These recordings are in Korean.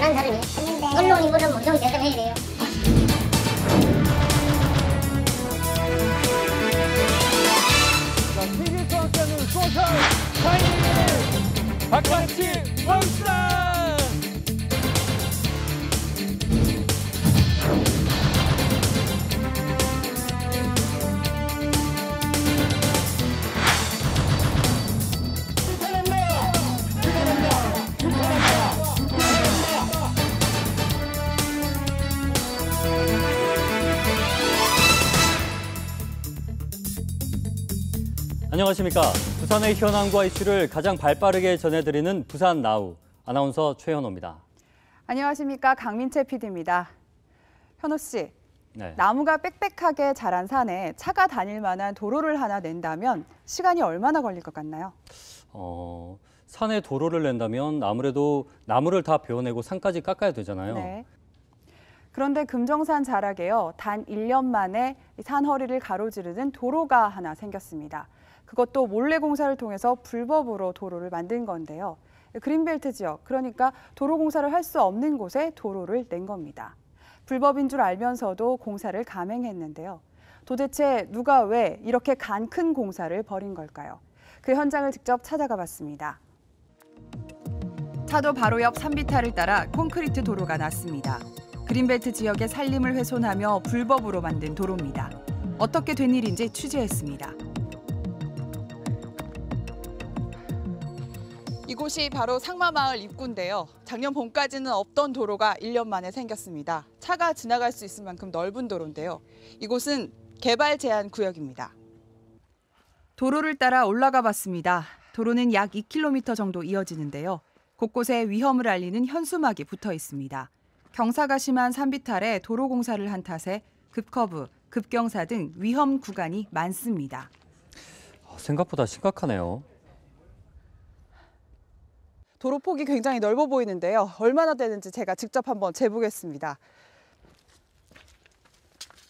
잘한 사람이 언론이 물으면 우선 대답해야 돼요. 자, 세계에서 함께하는 소셜 타이밍 박같이 왕수다. 안녕하십니까. 부산의 현황과 이슈를 가장 발빠르게 전해드리는 부산 나우 아나운서 최현호입니다. 안녕하십니까. 강민채 PD입니다. 현호 씨, 네. 나무가 빽빽하게 자란 산에 차가 다닐 만한 도로를 하나 낸다면 시간이 얼마나 걸릴 것 같나요? 산에 도로를 낸다면 아무래도 나무를 다 베어내고 산까지 깎아야 되잖아요. 네. 그런데 금정산 자락에요. 단 1년 만에 산 허리를 가로지르는 도로가 하나 생겼습니다. 그것도 몰래 공사를 통해서 불법으로 도로를 만든 건데요. 그린벨트 지역, 그러니까 도로 공사를 할 수 없는 곳에 도로를 낸 겁니다. 불법인 줄 알면서도 공사를 감행했는데요. 도대체 누가 왜 이렇게 간 큰 공사를 벌인 걸까요? 그 현장을 직접 찾아가 봤습니다. 차도 바로 옆 산비탈을 따라 콘크리트 도로가 났습니다. 그린벨트 지역의 산림을 훼손하며 불법으로 만든 도로입니다. 어떻게 된 일인지 취재했습니다. 이곳이 바로 상마마을 입구인데요. 작년 봄까지는 없던 도로가 1년 만에 생겼습니다. 차가 지나갈 수 있을 만큼 넓은 도로인데요. 이곳은 개발 제한 구역입니다. 도로를 따라 올라가 봤습니다. 도로는 약 2km 정도 이어지는데요. 곳곳에 위험을 알리는 현수막이 붙어 있습니다. 경사가 심한 산비탈에 도로 공사를 한 탓에 급커브, 급경사 등 위험 구간이 많습니다. 생각보다 심각하네요. 도로 폭이 굉장히 넓어 보이는데요. 얼마나 되는지 제가 직접 한번 재보겠습니다.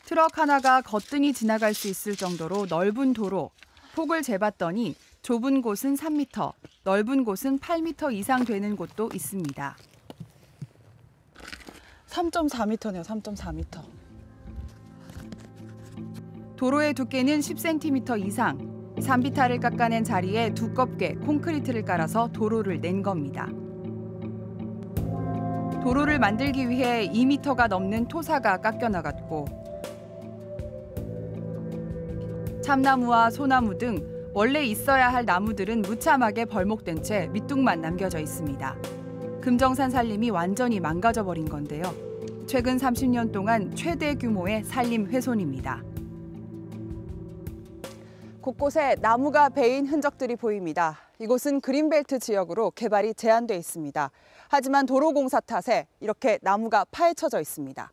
트럭 하나가 거뜬히 지나갈 수 있을 정도로 넓은 도로. 폭을 재봤더니 좁은 곳은 3m, 넓은 곳은 8m 이상 되는 곳도 있습니다. 3.4m네요, 3.4m. 도로의 두께는 10cm 이상. 산비탈을 깎아낸 자리에 두껍게 콘크리트를 깔아서 도로를 낸 겁니다. 도로를 만들기 위해 2m가 넘는 토사가 깎여 나갔고 참나무와 소나무 등 원래 있어야 할 나무들은 무참하게 벌목된 채 밑둥만 남겨져 있습니다. 금정산 산림이 완전히 망가져 버린 건데요. 최근 30년 동안 최대 규모의 산림 훼손입니다. 곳곳에 나무가 베인 흔적들이 보입니다. 이곳은 그린벨트 지역으로 개발이 제한돼 있습니다. 하지만 도로 공사 탓에 이렇게 나무가 파헤쳐져 있습니다.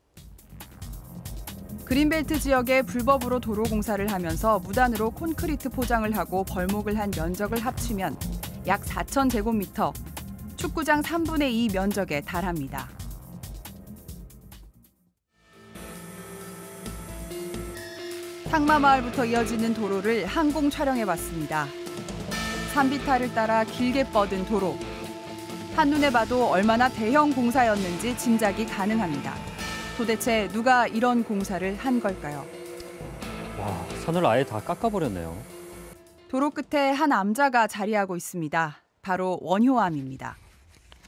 그린벨트 지역에 불법으로 도로 공사를 하면서 무단으로 콘크리트 포장을 하고 벌목을 한 면적을 합치면 약 4,000제곱미터, 축구장 3분의 2 면적에 달합니다. 상마마을부터 이어지는 도로를 항공 촬영해봤습니다. 산비탈을 따라 길게 뻗은 도로. 한눈에 봐도 얼마나 대형 공사였는지 짐작이 가능합니다. 도대체 누가 이런 공사를 한 걸까요? 와, 산을 아예 다 깎아버렸네요. 도로 끝에 한 암자가 자리하고 있습니다. 바로 원효암입니다.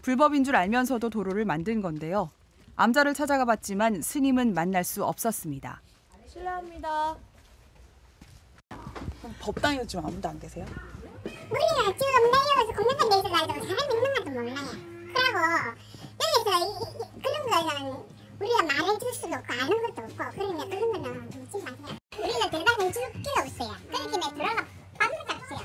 불법인 줄 알면서도 도로를 만든 건데요. 암자를 찾아가 봤지만 스님은 만날 수 없었습니다. 실례합니다. 법당에서 지금 아무도 안 계세요? 우리는 지금 내려가서 공연장 돼 있어가지고 사람이 있는 것도 몰라요. 그러고 여기서 그런 거는 우리가 말해줄 수도 없고 아는 것도 없고 그러면 그런 거는 묻지 마세요. 우리가 대답해 줄 게 없어요. 그렇기 때문에 들어가 밥을 잡세요.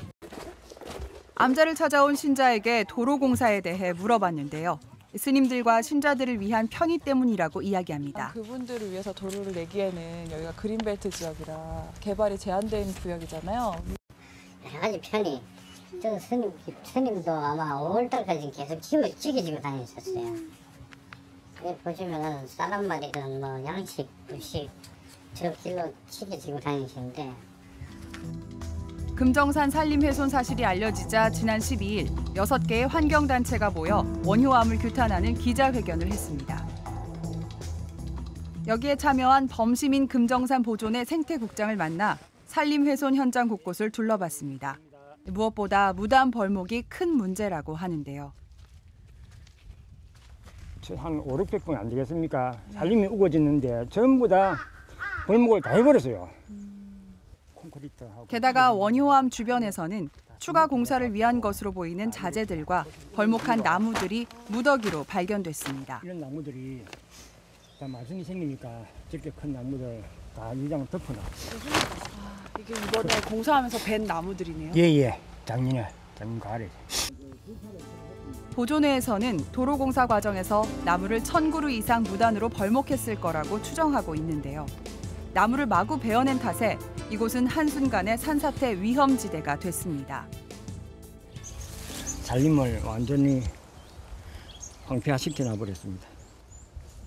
암자를 찾아온 신자에게 도로 공사에 대해 물어봤는데요. 스님들과 신자들을 위한 편의 때문이라고 이야기합니다. 그분들을 위해서 도로를 내기에는 여기가 그린벨트 지역이라 개발이 제한된 구역이잖아요. 여러 가지 편이. 저 스님도 아마 5월달까지 계속 찍어지고 다녔었어요. 여기 보시면은 쌀 마리든 뭐 양식, 부식 저 길로 찍어지고 다니시는데. 금정산 산림 훼손 사실이 알려지자 지난 12일 6개의 환경단체가 모여 원효암을 규탄하는 기자회견을 했습니다. 여기에 참여한 범시민 금정산 보존의 생태국장을 만나 산림 훼손 현장 곳곳을 둘러봤습니다. 무엇보다 무단 벌목이 큰 문제라고 하는데요. 한 5, 600분 안 되겠습니까? 산림이 우거졌는데 전부 다 벌목을 다 해버렸어요. 콘크리트하고. 게다가 원효암 주변에서는 추가 공사를 위한 것으로 보이는 자재들과 벌목한 나무들이 무더기로 발견됐습니다. 이런 나무들이 다 마성이 생기니까 저렇게 큰 나무들 다 위장을 덮어놔. 이게 이번에 공사하면서 벤 나무들이네요. 예예, 작년 가을에. 보존회에서는 도로공사 과정에서 나무를 1000그루 이상 무단으로 벌목했을 거라고 추정하고 있는데요. 나무를 마구 베어낸 탓에 이곳은 한순간에 산사태 위험지대가 됐습니다. 산림을 완전히 황폐화시켜 놔버렸습니다.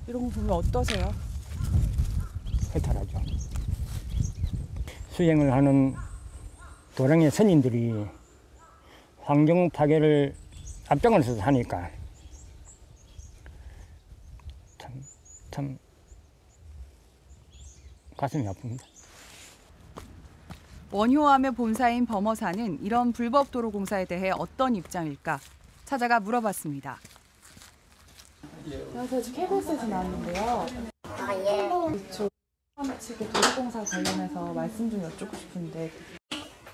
이런 거 보면 어떠세요? 해탈하죠. 수행을 하는 도량의 선인들이 환경 파괴를 앞장을 서서 하니까 참 가슴이 아픕니다. 원효암의 본사인 범어사는 이런 불법 도로 공사에 대해 어떤 입장일까 찾아가 물어봤습니다. 안녕하세요. 지금 KBS에서 나왔는데요. 아, 예. 저 측의 도로공사 관련해서 말씀 좀 여쭙고 싶은데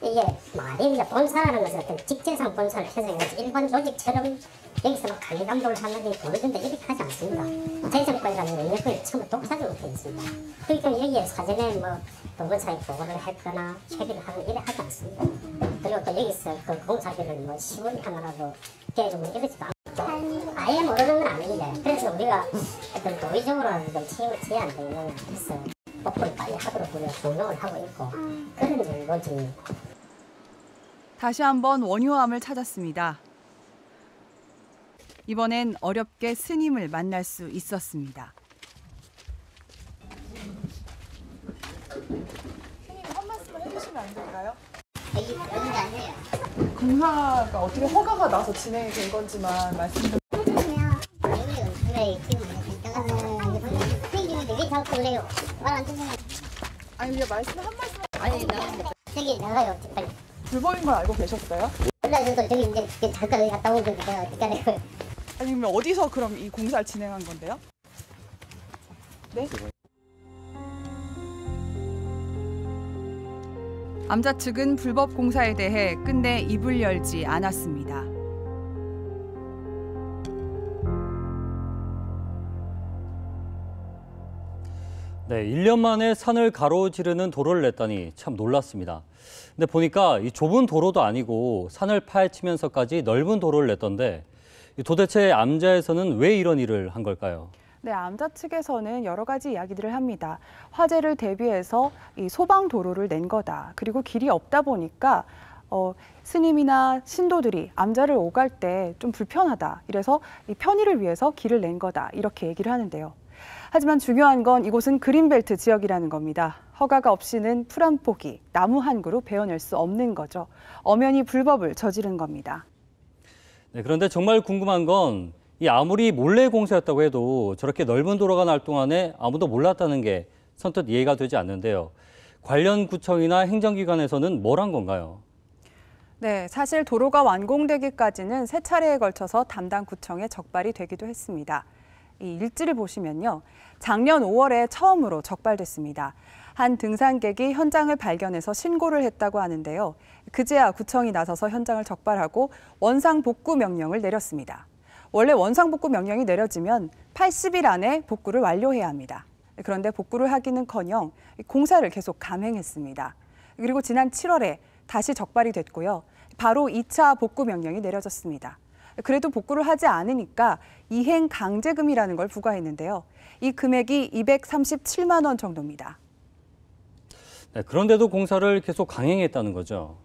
이게 말이 이제 본사라는 것은 어떤 직제상 본사를 해석해서 일반 조직처럼 여기서 막 관리 감독을 하는데 보여준다 이렇게 하지 않습니다. 재정권이라는 능력을 처음부터 독사적으로 되어 있습니다. 그러니까 여기에 사전에 뭐 동건사에 보고를 했거나 협의를 하거나 이래 하지 않습니다. 그리고 또 여기서 그 공사비를 뭐 10원 하나라도 깨주고 이러지도 않고 아예 모르는 건 아닌데 그래서 우리가 어떤 도의적으로라도 좀 책임을 져야 안 되는 그래서 복구를 빨리 하도록 우리가 종용을 하고 있고 그런 정도지. 다시 한번 원효암을 찾았습니다. 이번엔 어렵게 스님을 만날 수 있었습니다. 스님 한 말씀만 해주시면 안 될까요? 여기 그런 게 아니에요. 공사가 어떻게 허가가 나서 진행이 된 건지만 말씀 좀 해주시면 여기 연출에 지금 생기는데 왜 자꾸 그래요? 말 안 듣는 아니 그냥 말씀 한 말씀 아니 나 저기 나가요 빨리. 불법인 걸 알고 계셨어요? 몰라 저도 저기 이제 잠깐 여기 갔다 온 건데 내가 어떻게 하냐고. 아니 그러면 어디서 그럼 이 공사를 진행한 건데요? 네? 암자 측은 불법 공사에 대해 끝내 입을 열지 않았습니다. 네, 1년 만에 산을 가로지르는 도로를 냈다니 참 놀랐습니다. 근데 보니까 이 좁은 도로도 아니고 산을 파헤치면서까지 넓은 도로를 냈던데 도대체 암자에서는 왜 이런 일을 한 걸까요? 네, 암자 측에서는 여러 가지 이야기들을 합니다. 화재를 대비해서 이 소방 도로를 낸 거다. 그리고 길이 없다 보니까 스님이나 신도들이 암자를 오갈 때 좀 불편하다. 이래서 이 편의를 위해서 길을 낸 거다. 이렇게 얘기를 하는데요. 하지만 중요한 건 이곳은 그린벨트 지역이라는 겁니다. 허가가 없이는 풀 한 포기, 나무 한 그루 베어낼 수 없는 거죠. 엄연히 불법을 저지른 겁니다. 네, 그런데 정말 궁금한 건 이 아무리 몰래 공사였다고 해도 저렇게 넓은 도로가 날 동안에 아무도 몰랐다는 게 선뜻 이해가 되지 않는데요. 관련 구청이나 행정기관에서는 뭘 한 건가요? 네, 사실 도로가 완공되기까지는 세 차례에 걸쳐서 담당 구청에 적발이 되기도 했습니다. 이 일지를 보시면요. 작년 5월에 처음으로 적발됐습니다. 한 등산객이 현장을 발견해서 신고를 했다고 하는데요. 그제야 구청이 나서서 현장을 적발하고 원상 복구 명령을 내렸습니다. 원래 원상 복구 명령이 내려지면 80일 안에 복구를 완료해야 합니다. 그런데 복구를 하기는커녕 공사를 계속 감행했습니다. 그리고 지난 7월에 다시 적발이 됐고요. 바로 2차 복구 명령이 내려졌습니다. 그래도 복구를 하지 않으니까 이행 강제금이라는 걸 부과했는데요. 이 금액이 237만 원 정도입니다. 네, 그런데도 공사를 계속 강행했다는 거죠.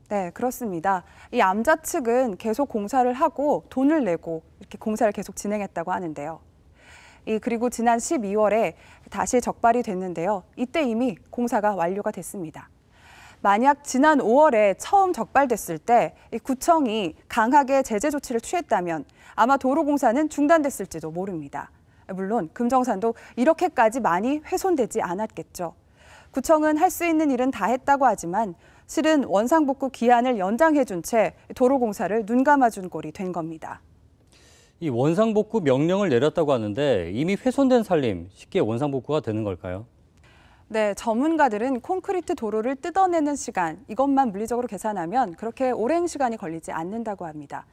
네, 그렇습니다. 이 암자 측은 계속 공사를 하고 돈을 내고 이렇게 공사를 계속 진행했다고 하는데요. 그리고 지난 12월에 다시 적발이 됐는데요. 이때 이미 공사가 완료가 됐습니다. 만약 지난 5월에 처음 적발됐을 때 이 구청이 강하게 제재 조치를 취했다면 아마 도로공사는 중단됐을지도 모릅니다. 물론 금정산도 이렇게까지 많이 훼손되지 않았겠죠. 구청은 할 수 있는 일은 다 했다고 하지만 실은 원상복구 기한을 연장해준 채 도로공사를 눈감아준 꼴이 된 겁니다. 이 원상복구 명령을 내렸다고 하는데 이미 훼손된 산림 쉽게 원상복구가 되는 걸까요? 네, 전문가들은 콘크리트 도로를 뜯어내는 시간, 이것만 물리적으로 계산하면 그렇게 오랜 시간이 걸리지 않는다고 합니다.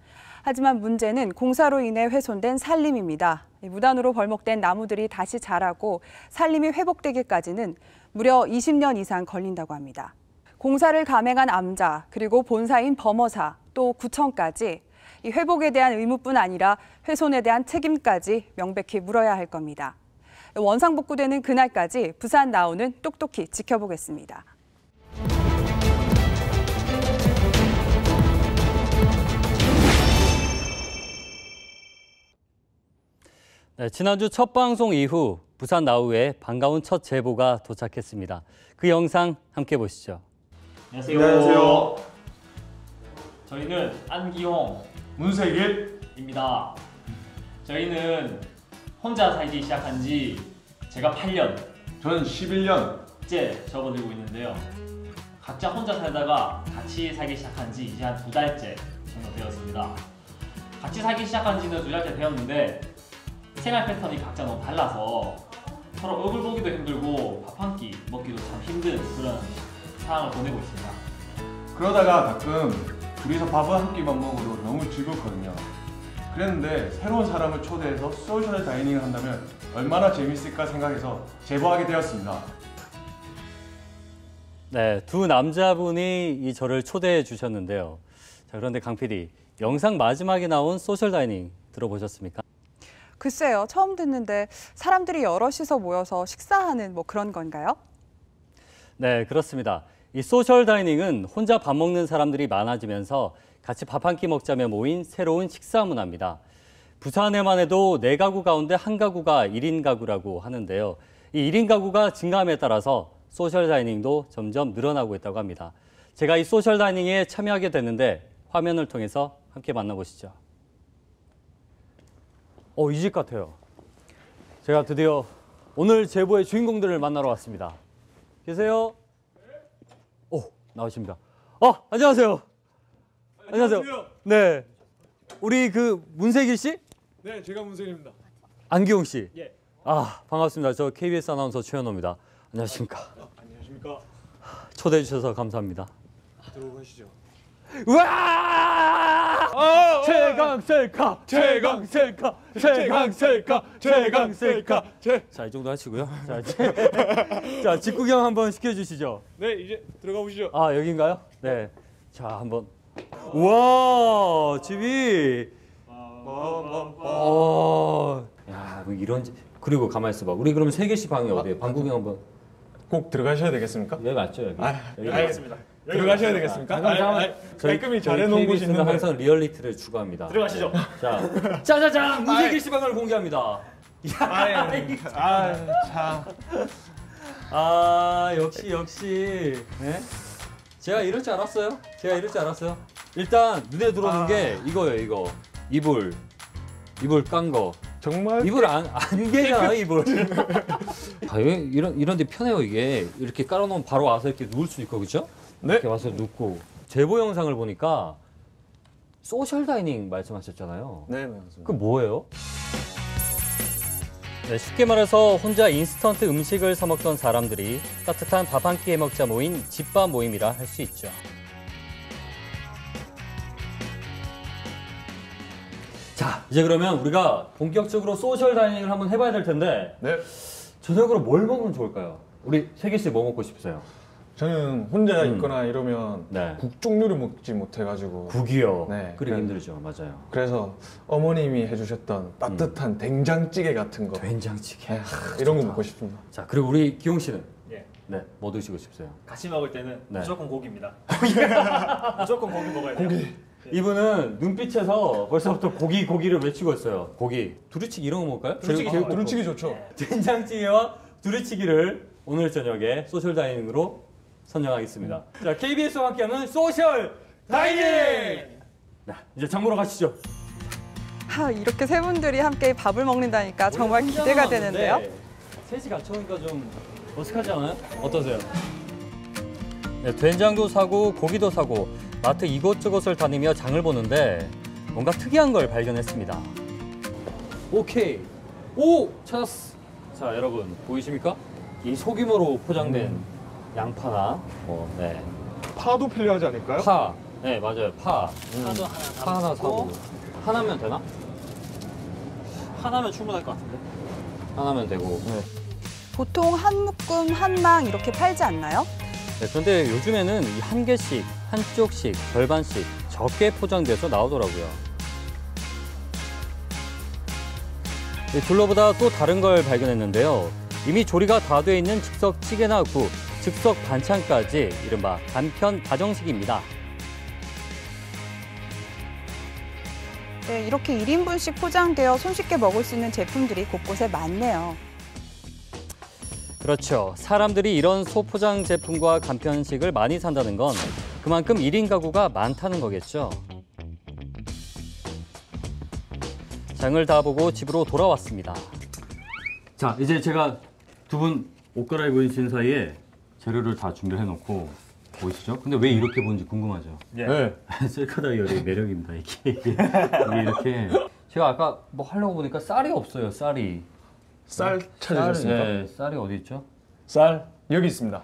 하지만 문제는 공사로 인해 훼손된 산림입니다. 무단으로 벌목된 나무들이 다시 자라고 산림이 회복되기까지는 무려 20년 이상 걸린다고 합니다. 공사를 감행한 암자, 그리고 본사인 범어사, 또 구청까지 이 회복에 대한 의무뿐 아니라 훼손에 대한 책임까지 명백히 물어야 할 겁니다. 원상복구되는 그날까지 부산 나우는 똑똑히 지켜보겠습니다. 네, 지난주 첫 방송 이후 부산 나우에 반가운 첫 제보가 도착했습니다. 그 영상 함께 보시죠. 안녕하세요. 안녕하세요. 저희는 안기용, 문세길입니다. 저희는 혼자 살기 시작한 지 제가 8년, 전 11년째 접어들고 있는데요. 각자 혼자 살다가 같이 살기 시작한 지 이제 한 2달째 정도 되었습니다. 같이 살기 시작한 지는 2달째 되었는데 생활 패턴이 각자 너무 달라서 서로 얼굴 보기도 힘들고 밥 한 끼 먹기도 참 힘든 그런 상황을 보내고 있습니다. 그러다가 가끔 둘이서 밥을 한 끼만 먹어도 너무 즐겁거든요. 그랬는데 새로운 사람을 초대해서 소셜 다이닝을 한다면 얼마나 재밌을까 생각해서 제보하게 되었습니다. 네, 두 남자분이 저를 초대해 주셨는데요. 자, 그런데 강 PD, 영상 마지막에 나온 소셜 다이닝 들어보셨습니까? 글쎄요, 처음 듣는데 사람들이 여럿이서 모여서 식사하는 뭐 그런 건가요? 네, 그렇습니다. 이 소셜 다이닝은 혼자 밥 먹는 사람들이 많아지면서 같이 밥 한 끼 먹자며 모인 새로운 식사 문화입니다. 부산에만 해도 4가구 가운데 1가구가 1인 가구라고 하는데요. 이 1인 가구가 증가함에 따라서 소셜 다이닝도 점점 늘어나고 있다고 합니다. 제가 이 소셜 다이닝에 참여하게 됐는데 화면을 통해서 함께 만나보시죠. 이 집 같아요. 제가 드디어 오늘 제보의 주인공들을 만나러 왔습니다. 계세요? 나오십니다. 안녕하세요. 안녕하세요. 네. 우리 문세길 씨? 네, 제가 문세길입니다. 안기용 씨? 예. 반갑습니다. 저 KBS 아나운서 최현호입니다. 안녕하십니까? 안녕하십니까? 초대해 주셔서 감사합니다. 들어가시죠. 우와! 최강 셀카! 최강 셀카! 최강 셀카! 최강 셀카! 자, 이 정도 하시고요. 자, 집 구경 한번 시켜주시죠. 네, 이제 들어가 보시죠. 여긴가요? 네. 자, 한번. 우와, 집이. 야, 뭐 이런 집. 그리고 가만히 있어봐. 우리 그럼 세계 씨 방이 어디예요? 방 구경 한번. 꼭 들어가셔야 되겠습니까? 여기 맞죠, 여기? 여기 알겠습니다. 들어가셔야 되겠습니까? 깔끔히 잘해놓은 곳이 있는데. 항상 리얼리티를 추구합니다. 들어가시죠. 자, 짜자잔! 문세길 씨 방을 공개합니다. 역시. 네? 제가 이럴 줄 알았어요. 일단 눈에 들어오는 게 이거예요, 이거. 이불 깐 거. 정말? 이불 안 깨잖아, 이불. 이런 데 편해요, 이게. 이렇게 깔아놓으면 바로 와서 이렇게 누울 수 있고, 그죠? 네. 이렇게 와서 눕고. 제보 영상을 보니까 소셜 다이닝 말씀하셨잖아요. 네, 맞습니다. 그 뭐예요? 네, 쉽게 말해서 혼자 인스턴트 음식을 사 먹던 사람들이 따뜻한 밥 한 끼 해 먹자 모인 집밥 모임이라 할 수 있죠. 자, 이제 그러면 우리가 본격적으로 소셜 다이닝을 한번 해봐야 될 텐데 네. 저녁으로 뭘 먹으면 좋을까요? 우리 세기 씨 뭐 먹고 싶으세요? 저는 혼자 있거나 이러면 네. 국 종류를 먹지 못해가지고. 국이요? 네. 끓이기 힘들죠, 맞아요. 그래서 어머님이 해주셨던 따뜻한 된장찌개 같은 거. 된장찌개. 이런 거 먹고 싶습니다. 자, 그리고 우리 기용 씨는? 예. 네, 뭐 드시고 싶으세요? 같이 먹을 때는 네. 무조건 고기입니다. 무조건 고기 먹어야 돼요. 이분은 눈빛에서 벌써부터 고기를 외치고 있어요. 고기. 두루치기 이런 거 먹을까요? 두루치기 좋죠. 된장찌개와 두루치기를 오늘 저녁에 소셜 다이닝으로 선정하겠습니다. 자, KBS와 함께하는 소셜 다이닝! 자, 이제 장 보러 가시죠. 이렇게 세 분들이 함께 밥을 먹는다니까 정말 기대가 되는데요. 셋이 같이 오니까 좀 어색하지 않아요? 어떠세요? 네, 된장도 사고 고기도 사고 마트 이곳저곳을 다니며 장을 보는데 뭔가 특이한 걸 발견했습니다. 오케이. 오! 찾았어. 자, 여러분 보이십니까? 이 소규모로 포장된 양파나 네. 파도 필요하지 않을까요? 파. 네, 맞아요. 파. 파도 파 하나 사고. 하나면 되나? 하나면 충분할 것 같은데. 하나면 되고. 네. 보통 한 묶음, 한 망 이렇게 팔지 않나요? 네, 그런데 요즘에는 이 한 개씩, 한쪽씩, 절반씩 적게 포장돼서 나오더라고요. 네, 둘러보다 또 다른 걸 발견했는데요. 이미 조리가 다 돼 있는 즉석 찌개나 국, 즉석 반찬까지 이른바 간편 다정식입니다. 네, 이렇게 1인분씩 포장되어 손쉽게 먹을 수 있는 제품들이 곳곳에 많네요. 그렇죠. 사람들이 이런 소포장 제품과 간편식을 많이 산다는 건 그만큼 1인 가구가 많다는 거겠죠. 장을 다 보고 집으로 돌아왔습니다. 자, 이제 제가 두 분 옷 갈아입으신 사이에 재료를 다 준비해 놓고 보이시죠? 근데 왜 이렇게 보는지 궁금하죠? 네. 셀카 다이어리 매력입니다, 이게. 이렇게. 제가 아까 뭐 하려고 보니까 쌀이 없어요, 쌀이. 쌀 찾으셨습니까? 네, 쌀이 어디 있죠? 쌀 여기 있습니다.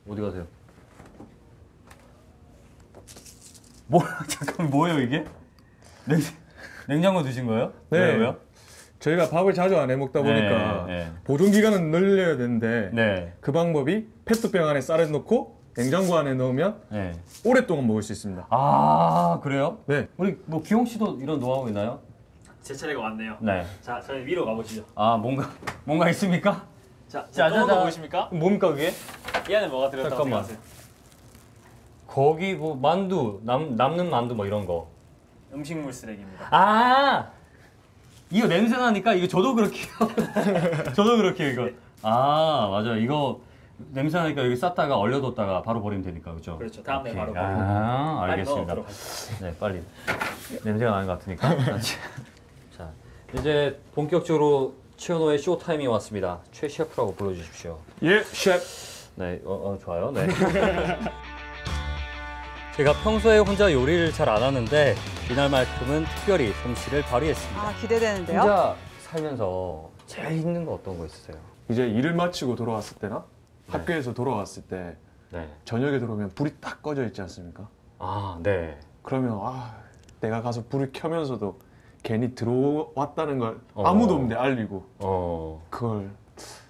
어디 가세요? 잠깐 뭐예요 이게? 냉장고 두신 거예요? 네. 왜요? 저희가 밥을 자주 안 해 먹다 보니까 네. 보존 기간은 늘려야 되는데 네. 그 방법이 페트병 안에 쌀을 넣고 냉장고 안에 넣으면 네. 오랫동안 먹을 수 있습니다. 아, 그래요? 네. 우리 뭐 기용 씨도 이런 노하우 있나요? 제 차례가 왔네요. 네. 자, 저희 위로 가보시죠. 아, 뭔가 있습니까? 자, 자, 어떤 거 보이십니까? 뭡니까 그게? 이 안에 뭐가 들었다고 잠깐만. 생각하세요? 거기 뭐 만두, 남는 만두 뭐 이런 거. 음식물 쓰레기입니다. 아, 이거 냄새 나니까 이거 저도 그렇게 저도 그렇게 이거. 아, 맞아. 이거 냄새 나니까 여기 쌌다가 얼려뒀다가 바로 버리면 되니까, 그렇죠? 그렇죠. 다음 날 바로 오케이. 버리고. 아, 빨리 알겠습니다. 넣어 들어가시죠. 네, 빨리. 냄새가 나는 것 같으니까. 자, 이제 본격적으로 최연호의 쇼타임이 왔습니다. 최 셰프라고 불러주십시오. 예, 셰프. 네, 좋아요. 네. 제가 평소에 혼자 요리를 잘 안 하는데 이날만큼은 특별히 솜씨를 발휘했습니다. 기대되는데요. 혼자 살면서 제일 힘든 거 어떤 거 있으세요? 이제 일을 마치고 돌아왔을 때나 네. 학교에서 돌아왔을 때 네. 저녁에 들어오면 불이 딱 꺼져 있지 않습니까? 아, 네. 그러면 내가 가서 불을 켜면서도 괜히 들어왔다는 걸 아무도 없는데 알리고 그걸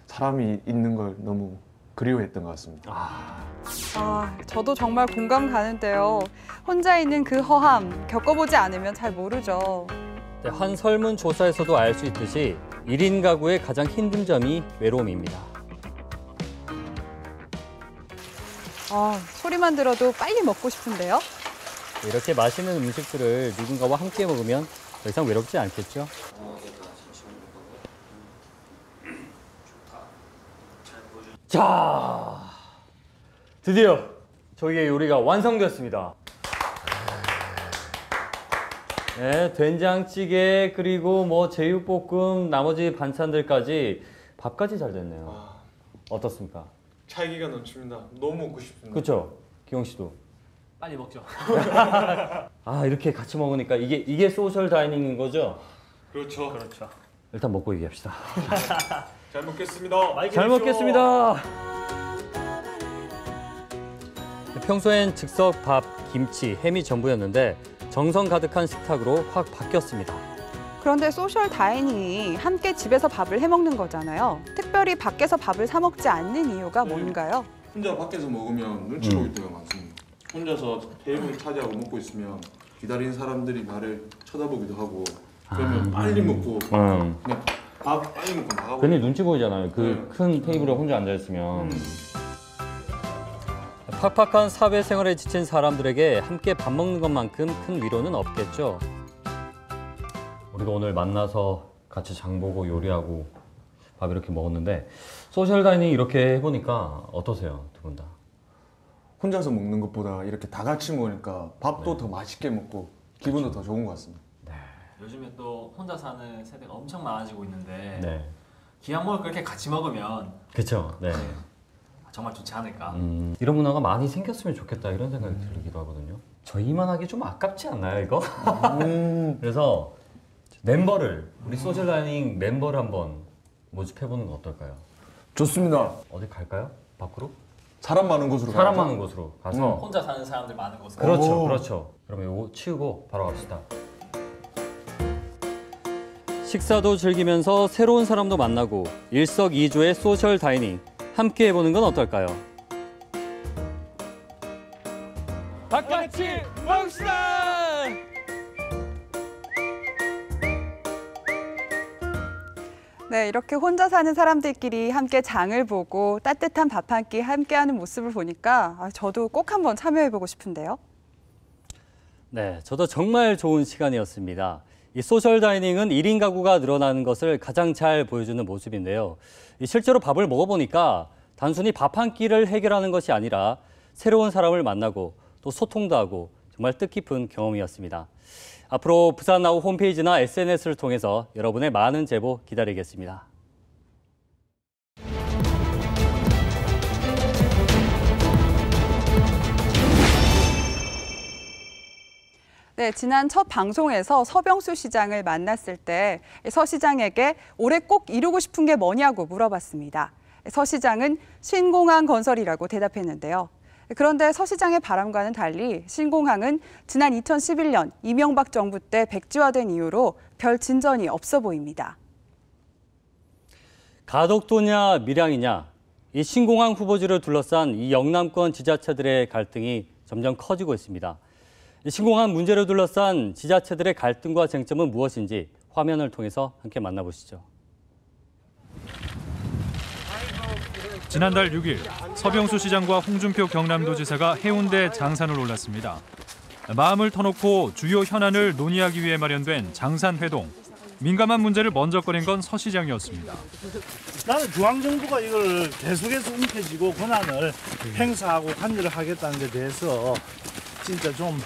사람이 있는 걸 너무 그리워했던 것 같습니다. 저도 정말 공감 가는데요. 혼자 있는 그 허함 겪어보지 않으면 잘 모르죠. 네, 한 설문조사에서도 알 수 있듯이 1인 가구의 가장 힘든 점이 외로움입니다. 소리만 들어도 빨리 먹고 싶은데요. 이렇게 맛있는 음식들을 누군가와 함께 먹으면 더 이상 외롭지 않겠죠? 자, 드디어 저희의 요리가 완성되었습니다. 네, 된장찌개 그리고 뭐 제육볶음 나머지 반찬들까지 밥까지 잘 됐네요. 어떻습니까? 찰기가 넘칩니다. 너무 먹고 싶습니다. 그렇죠? 기용 씨도. 빨리 먹죠. 이렇게 같이 먹으니까 이게 소셜 다이닝인 거죠? 그렇죠. 그렇죠. 일단 먹고 얘기합시다. 잘 먹겠습니다. 잘 먹겠습니다. 평소엔 즉석 밥, 김치, 햄이 전부였는데 정성 가득한 식탁으로 확 바뀌었습니다. 그런데 소셜 다이닝이 함께 집에서 밥을 해 먹는 거잖아요. 특별히 밖에서 밥을 사 먹지 않는 이유가 뭔가요? 혼자 밖에서 먹으면 눈치 보일 때가 많습니다. 혼자서 테이블 차지하고 먹고 있으면 기다리는 사람들이 나를 쳐다보기도 하고 그러면 빨리 먹고 그냥 밥 빨리 먹고 나가고 괜히 눈치 보이잖아요. 그 큰 테이블에 혼자 앉아있으면. 팍팍한 사회 생활에 지친 사람들에게 함께 밥 먹는 것만큼 큰 위로는 없겠죠. 우리가 오늘 만나서 같이 장 보고 요리하고 밥 이렇게 먹었는데 소셜 다이닝 이렇게 해보니까 어떠세요, 두 분 다? 혼자서 먹는 것보다 이렇게 다 같이 먹으니까 밥도 더 맛있게 먹고 기분도 더 좋은 것 같습니다. 요즘에 또 혼자 사는 세대가 엄청 많아지고 있는데 네. 기왕 먹을 거 이렇게 같이 먹으면 그렇죠. 네. 정말 좋지 않을까. 이런 문화가 많이 생겼으면 좋겠다 이런 생각이 들기도 하거든요. 저희만 하기 좀 아깝지 않나요 이거? 그래서 멤버를 우리 소셜 다이닝 멤버를 한번 모집해보는 건 어떨까요? 좋습니다. 어디 갈까요? 밖으로? 사람 많은 곳으로 사람 가야죠. 많은 곳으로 가서 혼자 사는 사람들 많은 곳으로. 그렇죠, 오. 그렇죠. 그러면 이거 치우고 바로 갑시다. 식사도 즐기면서 새로운 사람도 만나고 일석이조의 소셜 다이닝 함께 해보는 건 어떨까요? 바깥이 먹시다. 네, 이렇게 혼자 사는 사람들끼리 함께 장을 보고 따뜻한 밥 한 끼 함께하는 모습을 보니까 저도 꼭 한번 참여해보고 싶은데요. 네, 저도 정말 좋은 시간이었습니다. 이 소셜 다이닝은 1인 가구가 늘어나는 것을 가장 잘 보여주는 모습인데요. 실제로 밥을 먹어보니까 단순히 밥 한 끼를 해결하는 것이 아니라 새로운 사람을 만나고 또 소통도 하고 정말 뜻깊은 경험이었습니다. 앞으로 부산나우 홈페이지나 SNS를 통해서 여러분의 많은 제보 기다리겠습니다. 네, 지난 첫 방송에서 서병수 시장을 만났을 때 서 시장에게 올해 꼭 이루고 싶은 게 뭐냐고 물어봤습니다. 서 시장은 신공항 건설이라고 대답했는데요. 그런데 서 시장의 바람과는 달리 신공항은 지난 2011년 이명박 정부 때 백지화된 이후로 별 진전이 없어 보입니다. 가덕도냐 밀양이냐, 이 신공항 후보지를 둘러싼 이 영남권 지자체들의 갈등이 점점 커지고 있습니다. 신공항 문제를 둘러싼 지자체들의 갈등과 쟁점은 무엇인지 화면을 통해서 함께 만나보시죠. 지난달 6일 서병수 시장과 홍준표 경남도지사가 해운대 장산을 올랐습니다. 마음을 터놓고 주요 현안을 논의하기 위해 마련된 장산회동. 민감한 문제를 먼저 꺼낸 건 서 시장이었습니다. 나는 중앙정부가 이걸 계속해서 움켜쥐고 권한을 행사하고 관여를 하겠다는 데 대해서 진짜 좀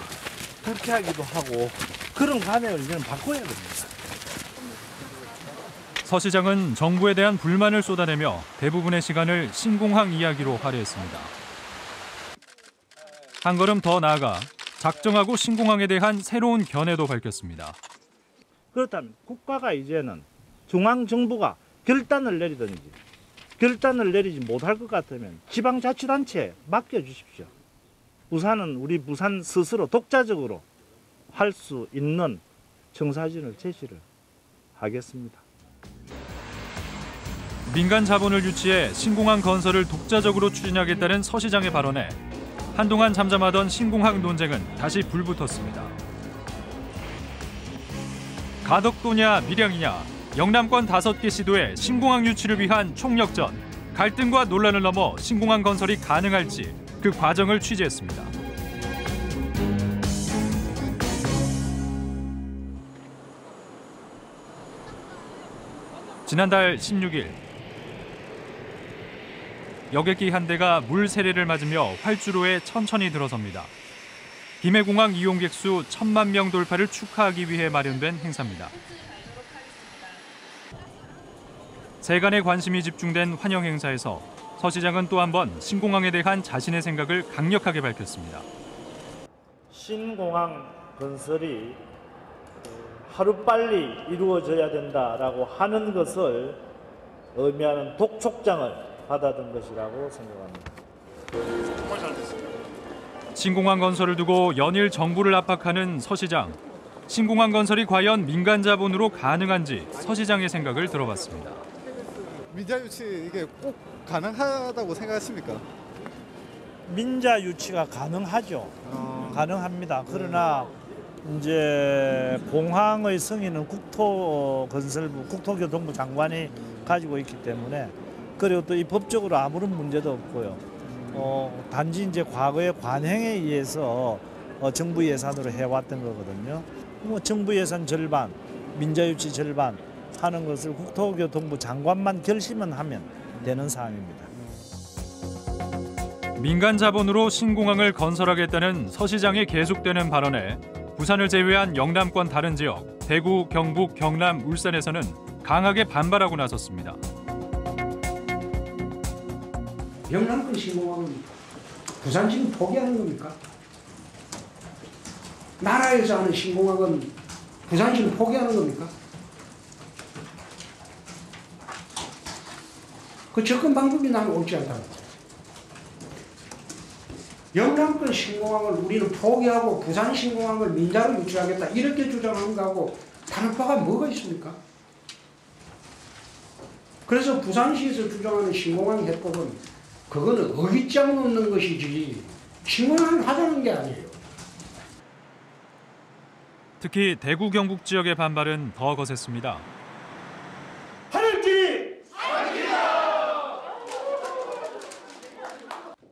불쾌하기도 하고 그런 관행을 이제는 바꿔야 됩니다. 서 시장은 정부에 대한 불만을 쏟아내며 대부분의 시간을 신공항 이야기로 할애했습니다. 한 걸음 더 나아가 작정하고 신공항에 대한 새로운 견해도 밝혔습니다. 그렇다면 국가가 이제는 중앙정부가 결단을 내리지 못할 것 같으면 지방자치단체에 맡겨주십시오. 부산은 우리 부산 스스로 독자적으로 할 수 있는 청사진을 제시를 하겠습니다. 민간 자본을 유치해 신공항 건설을 독자적으로 추진하겠다는 서 시장의 발언에 한동안 잠잠하던 신공항 논쟁은 다시 불붙었습니다. 가덕도냐 밀양이냐, 영남권 5개 시도의 신공항 유치를 위한 총력전, 갈등과 논란을 넘어 신공항 건설이 가능할지 그 과정을 취재했습니다. 지난달 16일 여객기 한 대가 물 세례를 맞으며 활주로에 천천히 들어섭니다. 김해공항 이용객 수 1,000만 명 돌파를 축하하기 위해 마련된 행사입니다. 세간의 관심이 집중된 환영 행사에서 서 시장은 또 한 번 신공항에 대한 자신의 생각을 강력하게 밝혔습니다. 신공항 건설이 하루빨리 이루어져야 된다라고 하는 것을 의미하는 독촉장을 받아든 것이라고 생각합니다. 정말 잘 됐습니다. 신공항 건설을 두고 연일 정부를 압박하는 서 시장. 신공항 건설이 과연 민간 자본으로 가능한지 서 시장의 생각을 들어봤습니다. 민자 유치 이게 꼭 가능하다고 생각하십니까? 민자 유치가 가능하죠. 가능합니다. 그러나 이제 공항의 승인은 국토건설부, 국토교통부 장관이 가지고 있기 때문에 그리고 또 이 법적으로 아무런 문제도 없고요. 단지 이제 과거의 관행에 의해서 정부 예산으로 해왔던 거거든요. 뭐 정부 예산 절반, 민자 유치 절반 하는 것을 국토교통부 장관만 결심은 하면 되는 사항입니다. 민간 자본으로 신공항을 건설하겠다는 서 시장의 계속되는 발언에 부산을 제외한 영남권 다른 지역, 대구, 경북, 경남, 울산에서는 강하게 반발하고 나섰습니다. 영남권 신공항은 부산 지금 포기하는 겁니까? 나라에서 하는 신공항은 부산 지금 포기하는 겁니까? 그 접근 방법이 나는 옳지 않다고. 영남권 신공항을 우리는 포기하고 부산 신공항을 민자로 유치하겠다 이렇게 주장하는 거하고 다를 바가 뭐가 있습니까? 그래서 부산시에서 주장하는 신공항 해법은 그거는 어깃장 놓는 것이지 신공항을 하자는 게 아니에요. 특히 대구 경북 지역의 반발은 더 거셌습니다.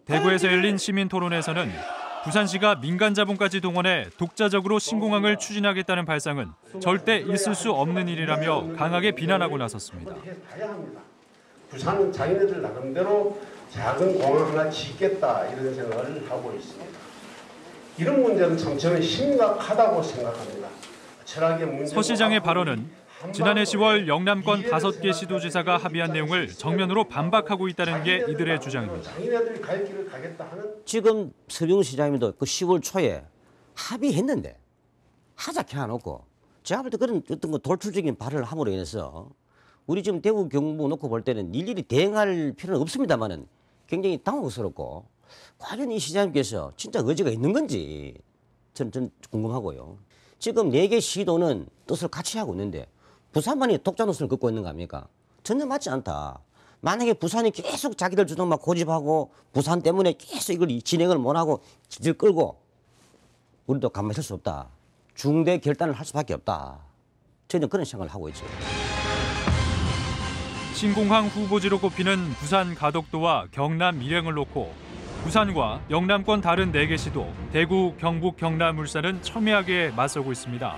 대구에서 열린 시민 토론에서는 부산시가 민간 자본까지 동원해 독자적으로 신공항을 추진하겠다는 발상은 절대 있을 수 없는 일이라며 강하게 비난하고 나섰습니다. 부산은 자기네들 나름대로 작은 공항 하나 짓겠다 이런 생각을 하고 있습니다. 이런 문제는 참 저는 심각하다고 생각합니다. 철학의 문제. 서 시장의 발언은 지난해 10월 영남권 5개 시도지사가 합의한 내용을 정면으로 반박하고 있다는 게 이들의 주장입니다. 자기네들이 갈 길을 가겠다 하는. 지금 서병시장님도 그 10월 초에 합의했는데 하자케 해놓고 제가 볼 때 그런 어떤 거 돌출적인 발언을 함으로 인해서 우리 지금 대구 경북 놓고 볼 때는 일일이 대응할 필요는 없습니다만은 굉장히 당혹스럽고 과연 이 시장님께서 진짜 의지가 있는 건지 전 궁금하고요. 지금 4개 시도는 뜻을 같이 하고 있는데 부산만이 독자 노선을 긋고 있는 거 아닙니까? 전혀 맞지 않다. 만약에 부산이 계속 자기들 주장 막 고집하고 부산 때문에 계속 이걸 진행을 못하고 질질 끌고 우리도 가만히 있을 수 없다. 중대 결단을 할 수밖에 없다. 저는 그런 생각을 하고 있죠. 신공항 후보지로 꼽히는 부산 가덕도와 경남 밀양을 놓고 부산과 영남권 다른 4개 시도, 대구, 경북, 경남, 울산은 첨예하게 맞서고 있습니다.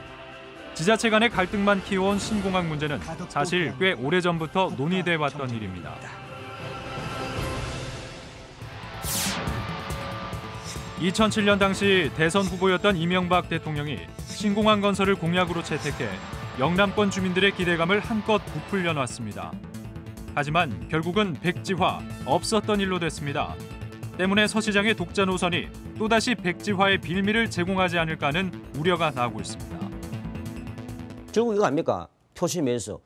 지자체 간의 갈등만 키워온 신공항 문제는 사실 꽤 오래전부터 논의돼 왔던 일입니다. (2007년) 당시 대선 후보였던 이명박 대통령이 신공항 건설을 공약으로 채택해 영남권 주민들의 기대감을 한껏 부풀려 놨습니다. 하지만 결국은 백지화, 없었던 일로 됐습니다. 때문에 서 시장의 독자 노선이 또다시 백지화의 빌미를 제공하지 않을까 하는 우려가 나오고 있습니다. 결국 이거 아닙니까? 표심에서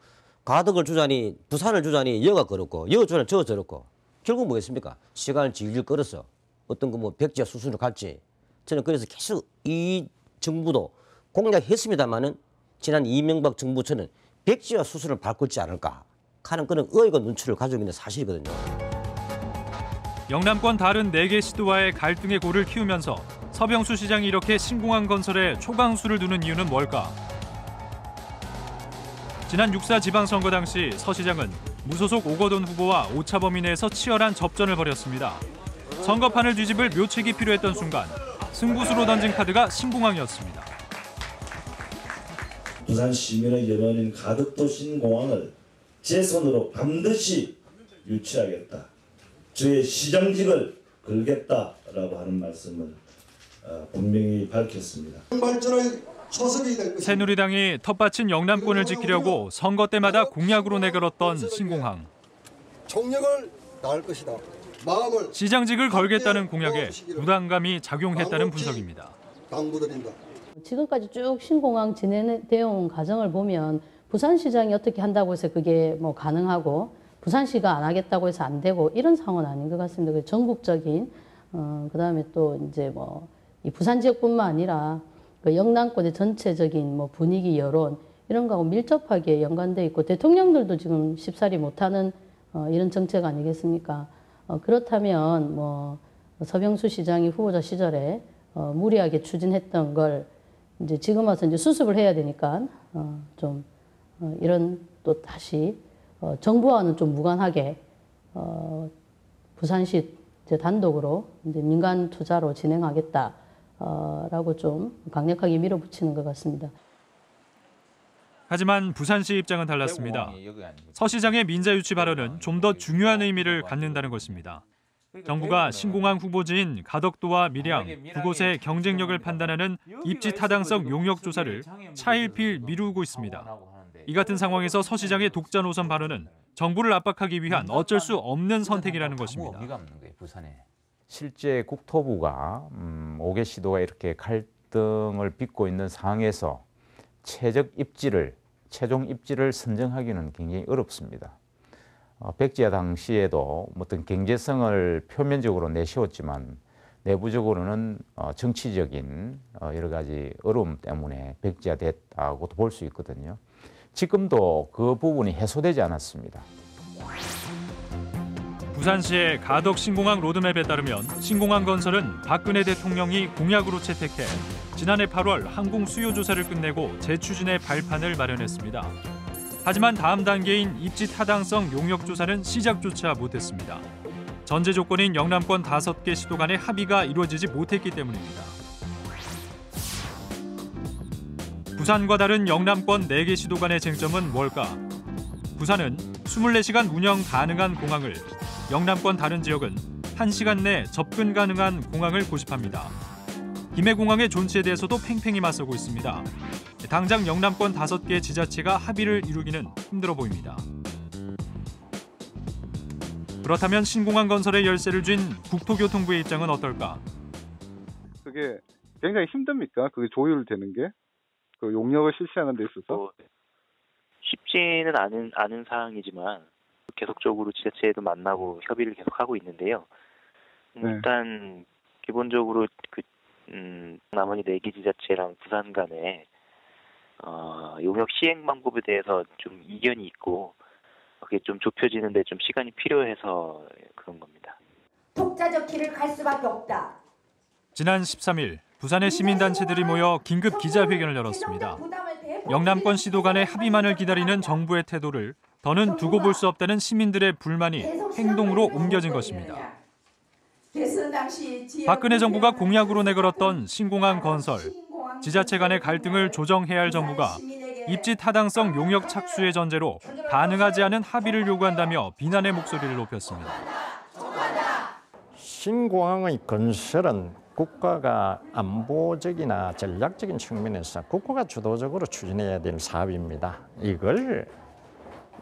가덕을 주자니 부산을 주자니 여가 그렇고 여 주자니 저 저렇고 결국 뭐겠습니까? 시간을 질질 끌어서 어떤 거 뭐 백지화 수순으로 갈지 저는 그래서 계속 이 정부도 공략했습니다마는 지난 이명박 정부처는 백지화 수순을 밟을지 않을까 하는 그런 의혹과 눈치를 가지고 있는 사실이거든요. 영남권 다른 4개 시도와의 갈등의 골을 키우면서 서병수 시장이 이렇게 신공항 건설에 초강수를 두는 이유는 뭘까? 지난 6.4 지방선거 당시 서 시장은 무소속 오거돈 후보와 오차범위 내에서 치열한 접전을 벌였습니다. 선거판을 뒤집을 묘책이 필요했던 순간 승부수로 던진 카드가 신공항이었습니다. 부산 시민의 염원인 가덕도 신공항을 제 손으로 반드시 유치하겠다. 저의 시장직을 걸겠다라고 하는 말씀을 분명히 밝혔습니다. 새누리당이 텃밭인 영남권을 지키려고 선거 때마다 공약으로 내걸었던 신공항. 총력을 다할 것이다. 마음을 시장직을 걸겠다는 공약에 부담감이 작용했다는 분석입니다. 당부드린다. 지금까지 쭉 신공항 진행되어 온 과정을 보면 부산시장이 어떻게 한다고 해서 그게 뭐 가능하고 부산시가 안 하겠다고 해서 안 되고 이런 상황은 아닌 것 같습니다. 그 전국적인 그다음에 또 이제 뭐 이 부산 지역뿐만 아니라 그 영남권의 전체적인 뭐 분위기 여론 이런 거하고 밀접하게 연관돼 있고 대통령들도 지금 쉽사리 못하는 이런 정책 아니겠습니까? 그렇다면 뭐 서병수 시장이 후보자 시절에 무리하게 추진했던 걸 이제 지금 와서 이제 수습을 해야 되니까 좀 이런 또 다시 정부와는 좀 무관하게 부산시 이제 단독으로 이제 민간 투자로 진행하겠다라고 좀 강력하게 밀어붙이는 것 같습니다. 하지만 부산시 입장은 달랐습니다. 서 시장의 민자 유치 발언은 좀 더 중요한 의미를 갖는다는 것입니다. 정부가 신공항 후보지인 가덕도와 밀양 두 곳의 경쟁력을 판단하는 입지 타당성 용역 조사를 차일피일 미루고 있습니다. 이 같은 상황에서 서 시장의 독자 노선 발언은 정부를 압박하기 위한 어쩔 수 없는 선택이라는 것입니다. 실제 국토부가 5개 시도가 이렇게 갈등을 빚고 있는 상황에서 최종 입지를 선정하기는 굉장히 어렵습니다. 백지화 당시에도 어떤 경제성을 표면적으로 내세웠지만 내부적으로는 정치적인 여러 가지 어려움 때문에 백지화됐다고도 볼 수 있거든요. 지금도 그 부분이 해소되지 않았습니다. 부산시의 가덕 신공항 로드맵에 따르면 신공항 건설은 박근혜 대통령이 공약으로 채택해 지난해 8월 항공 수요 조사를 끝내고 재추진의 발판을 마련했습니다. 하지만 다음 단계인 입지 타당성 용역 조사는 시작조차 못했습니다. 전제 조건인 영남권 5개 시도 간의 합의가 이루어지지 못했기 때문입니다. 부산과 다른 영남권 4개 시도 간의 쟁점은 뭘까? 부산은 24시간 운영 가능한 공항을, 영남권 다른 지역은 1시간 내 접근 가능한 공항을 고집합니다. 김해공항의 존치에 대해서도 팽팽히 맞서고 있습니다. 당장 영남권 5개 지자체가 합의를 이루기는 힘들어 보입니다. 그렇다면 신공항 건설의 열쇠를 쥔 국토교통부의 입장은 어떨까? 그게 굉장히 힘듭니까? 그게 조율되는 게? 그 용역을 실시하는 데 있어서? 쉽지는 않은 사항이지만 계속적으로 지자체에도 만나고 협의를 계속하고 있는데요. 일단 기본적으로 나머지 4개 지자체랑 부산 간에 용역 시행 방법에 대해서 좀 이견이 있고 그게 좀 좁혀지는데 좀 시간이 필요해서 그런 겁니다. 독자적 길을 갈 수밖에 없다. 지난 13일 부산의 시민단체들이 모여 긴급 기자회견을 열었습니다. 영남권 시도 간의 합의만을 기다리는 정부의 태도를 더는 두고 볼 수 없다는 시민들의 불만이 행동으로 옮겨진 것입니다. 박근혜 정부가 공약으로 내걸었던 신공항 건설, 지자체 간의 갈등을 조정해야 할 정부가 입지 타당성 용역 착수의 전제로 가능하지 않은 합의를 요구한다며 비난의 목소리를 높였습니다. 신공항의 건설은 국가가 안보적이나 전략적인 측면에서 국가가 주도적으로 추진해야 될 사업입니다. 이걸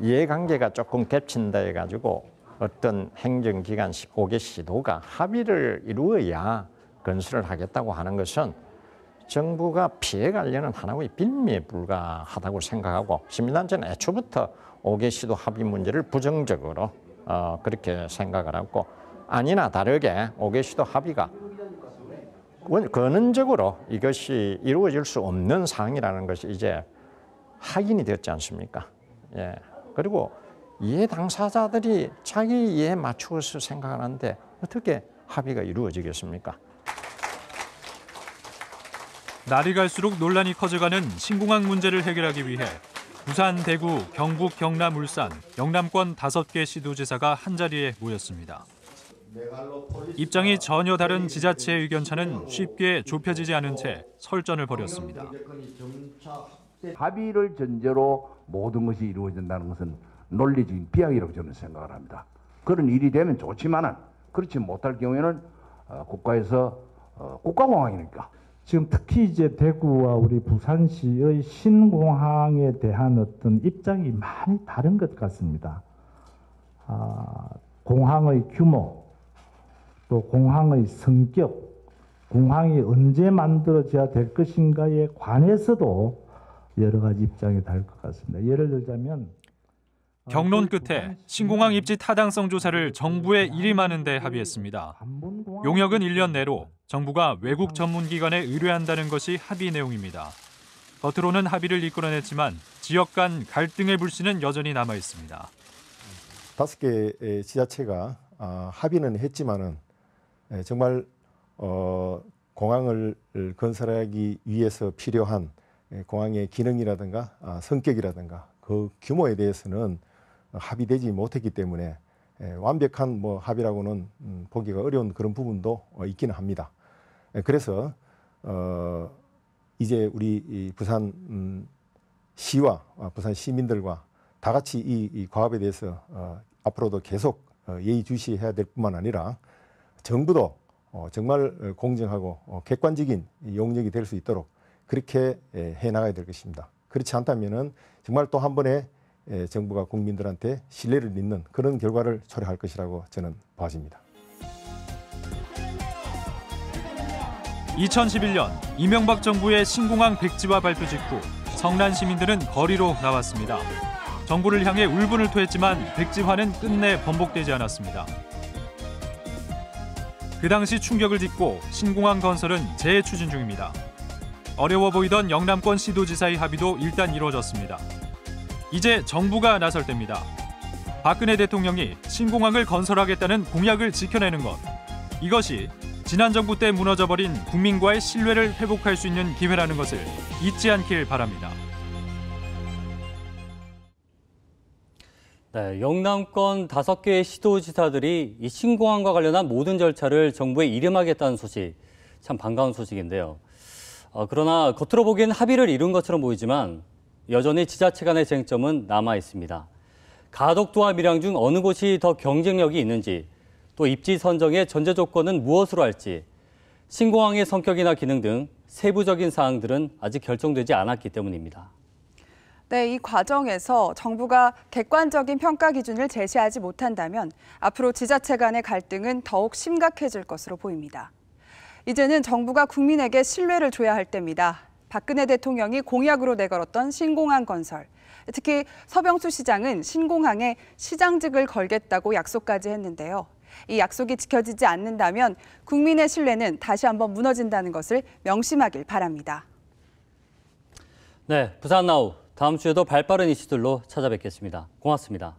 이해관계가 조금 겹친다 해가지고 어떤 행정기관 5개 시도가 합의를 이루어야 건설을 하겠다고 하는 것은 정부가 피해가려는 하나의 빌미에 불과하다고 생각하고 시민단체는 애초부터 5개 시도 합의 문제를 부정적으로 그렇게 생각을 하고 아니나 다르게 5개 시도 합의가 근원적으로 이것이 이루어질 수 없는 사항이라는 것이 이제 확인이 되었지 않습니까? 예. 그리고 이해 당사자들이 자기 이해에 맞추어서 생각하는데 어떻게 합의가 이루어지겠습니까? 날이 갈수록 논란이 커져가는 신공항 문제를 해결하기 위해 부산, 대구, 경북, 경남, 울산, 영남권 5개 시도지사가 한자리에 모였습니다. 입장이 전혀 다른 지자체의 의견차는 쉽게 좁혀지지 않은 채 설전을 벌였습니다. 합의를 전제로 모든 것이 이루어진다는 것은 논리적인 비약이라고 저는 생각을 합니다. 그런 일이 되면 좋지만은 그렇지 못할 경우에는 국가에서 국가공항이니까. 지금 특히 이제 대구와 우리 부산시의 신공항에 대한 어떤 입장이 많이 다른 것 같습니다. 공항의 규모, 또 공항의 성격, 공항이 언제 만들어져야 될 것인가에 관해서도 여러 가지 입장이 다를 것 같습니다. 예를 들자면 경론 끝에 신공항 입지 타당성 조사를 정부에 일임하는 데 합의했습니다. 용역은 1년 내로 정부가 외국 전문기관에 의뢰한다는 것이 합의 내용입니다. 겉으로는 합의를 이끌어냈지만 지역 간 갈등의 불씨는 여전히 남아 있습니다. 5개 지자체가 합의는 했지만은 정말 공항을 건설하기 위해서 필요한 공항의 기능이라든가 성격이라든가 그 규모에 대해서는 합의되지 못했기 때문에 완벽한 합의라고는 보기가 어려운 그런 부분도 있기는 합니다. 그래서 이제 우리 부산 시와 부산 시민들과 다 같이 이 과업에 대해서 앞으로도 계속 예의주시해야 될 뿐만 아니라 정부도 정말 공정하고 객관적인 용역이 될 수 있도록 그렇게 해나가야 될 것입니다. 그렇지 않다면 정말 또 한 번에 정부가 국민들한테 신뢰를 잇는 그런 결과를 초래할 것이라고 저는 봐집니다. 2011년 이명박 정부의 신공항 백지화 발표 직후 성난 시민들은 거리로 나왔습니다. 정부를 향해 울분을 토했지만 백지화는 끝내 번복되지 않았습니다. 그 당시 충격을 딛고 신공항 건설은 재추진 중입니다. 어려워 보이던 영남권 시도지사의 합의도 일단 이루어졌습니다. 이제 정부가 나설 때입니다. 박근혜 대통령이 신공항을 건설하겠다는 공약을 지켜내는 것. 이것이 지난 정부 때 무너져버린 국민과의 신뢰를 회복할 수 있는 기회라는 것을 잊지 않길 바랍니다. 네, 영남권 5개의 시도지사들이 이 신공항과 관련한 모든 절차를 정부에 이름하겠다는 소식, 참 반가운 소식인데요. 그러나 겉으로 보기엔 합의를 이룬 것처럼 보이지만 여전히 지자체 간의 쟁점은 남아 있습니다. 가덕도와 밀양 중 어느 곳이 더 경쟁력이 있는지, 또 입지 선정의 전제 조건은 무엇으로 할지, 신공항의 성격이나 기능 등 세부적인 사항들은 아직 결정되지 않았기 때문입니다. 네, 이 과정에서 정부가 객관적인 평가 기준을 제시하지 못한다면 앞으로 지자체 간의 갈등은 더욱 심각해질 것으로 보입니다. 이제는 정부가 국민에게 신뢰를 줘야 할 때입니다. 박근혜 대통령이 공약으로 내걸었던 신공항 건설, 특히 서병수 시장은 신공항에 시장직을 걸겠다고 약속까지 했는데요. 이 약속이 지켜지지 않는다면 국민의 신뢰는 다시 한번 무너진다는 것을 명심하길 바랍니다. 네, 부산나우 다음 주에도 발빠른 이슈들로 찾아뵙겠습니다. 고맙습니다.